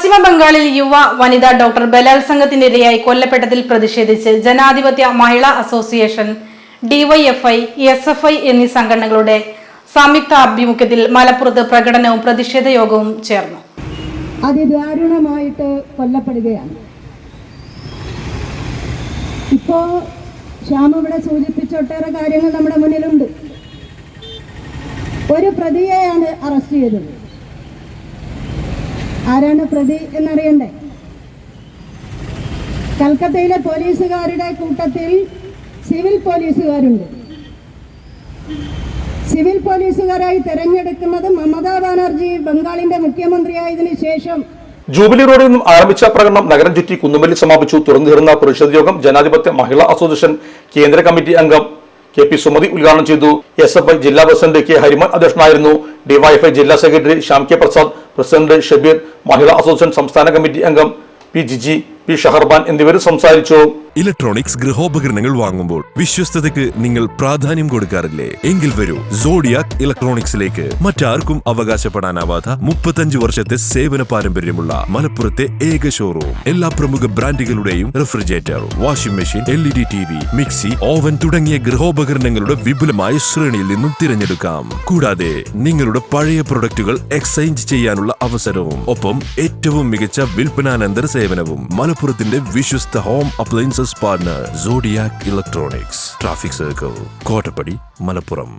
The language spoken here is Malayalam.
പശ്ചിമ ബംഗാളിൽ വനിതാ ഡോക്ടർ ബലാത്സംഗത്തിനിരയായി കൊല്ലപ്പെട്ടതിൽ പ്രതിഷേധിച്ച് ജനാധിപത്യ മഹിളാ അസോസിയേഷൻ, ഡിവൈഎഫ്ഐ, എസ്എഫ്ഐ എന്നീ സംഘടനകളുടെ സംയുക്ത ആഭിമുഖ്യത്തിൽ മലപ്പുറത്ത് പ്രകടനവും പ്രതിഷേധ യോഗവും ചേർന്നു. അതിദാരുണമായിട്ട് കൊല്ലപ്പെടുകയാണ്. ഇപ്പോ ശ്യാം ഇവിടെ സൂചിപ്പിച്ച ഒട്ടേറെ കാര്യങ്ങൾ നമ്മുടെ മുന്നിലുണ്ട്. ഒരു പ്രതിയെയാണ് അറസ്റ്റ് ചെയ്തത്. ആരാണ് പ്രതി എന്നറിയണ്ടേ? കൽക്കത്തയിലെ പോലീസുകാരുടെ കൂട്ടത്തിൽ സിവിൽ പോലീസുകാരുണ്ട്. സിവിൽ പോലീസുകാരായി തെരഞ്ഞെടുക്കുന്നത് മമതാ ബാനർജി ബംഗാളിന്റെ മുഖ്യമന്ത്രിയായതിനു ശേഷം. ജൂബിലി റോഡിൽ നിന്നും ആരംഭിച്ച പ്രകടനം നഗരം ചുറ്റി കുന്നുമല്ലി സമാപിച്ചു. തുറന്നു തീർന്ന പ്രതിഷേധ യോഗം ജനാധിപത്യ മഹിളാ അസോസിയേഷൻ കേന്ദ്ര കമ്മിറ്റി അംഗം KP സുമതി ഉദ്ഘാടനം ചെയ്തു. SFI ജില്ലാ പ്രസിഡന്റ് K ഹരിമൻ അധ്യക്ഷനായിരുന്നു. ഡിവൈഎഫ്ഐ ജില്ലാ secretary Shyam K Prasad, president Shabeer, മഹിളാ അസോസിയേഷൻ സംസ്ഥാന കമ്മിറ്റി അംഗം P ജിജി, P ഷഹർബാൻ എന്നിവർ സംസാരിച്ചു. ഇലക്ട്രോണിക്സ് ഗൃഹോപകരണങ്ങൾ വാങ്ങുമ്പോൾ വിശ്വസ്തതയ്ക്ക് നിങ്ങൾ പ്രാധാന്യം കൊടുക്കാറില്ലേ? എങ്കിൽ വരൂ സോഡിയാക് ഇലക്ട്രോണിക്സിലേക്ക്. മറ്റാർക്കും അവകാശപ്പെടാനാവാത്ത 35 വർഷത്തെ സേവന പാരമ്പര്യമുള്ള മലപ്പുറത്തെ ഏക ഷോറൂം. എല്ലാ പ്രമുഖ ബ്രാൻഡുകളുടെയും refrigerator, washing machine, LED TV, mixie, oven തുടങ്ങിയ ഗൃഹോപകരണങ്ങളുടെ വിപുലമായ ശ്രേണിയിൽ നിന്നും തിരഞ്ഞെടുക്കാം. കൂടാതെ നിങ്ങളുടെ പഴയ പ്രൊഡക്റ്റുകൾ എക്സ്ചേഞ്ച് ചെയ്യാനുള്ള അവസരവും, ഒപ്പം ഏറ്റവും മികച്ച വിൽപ്പനാനന്തര സേവനവും. മലപ്പുറത്തിന്റെ വിശ്വസ്ത home appliances partner Zodiac Electronics, traffic circle, Kottappadi, Malappuram.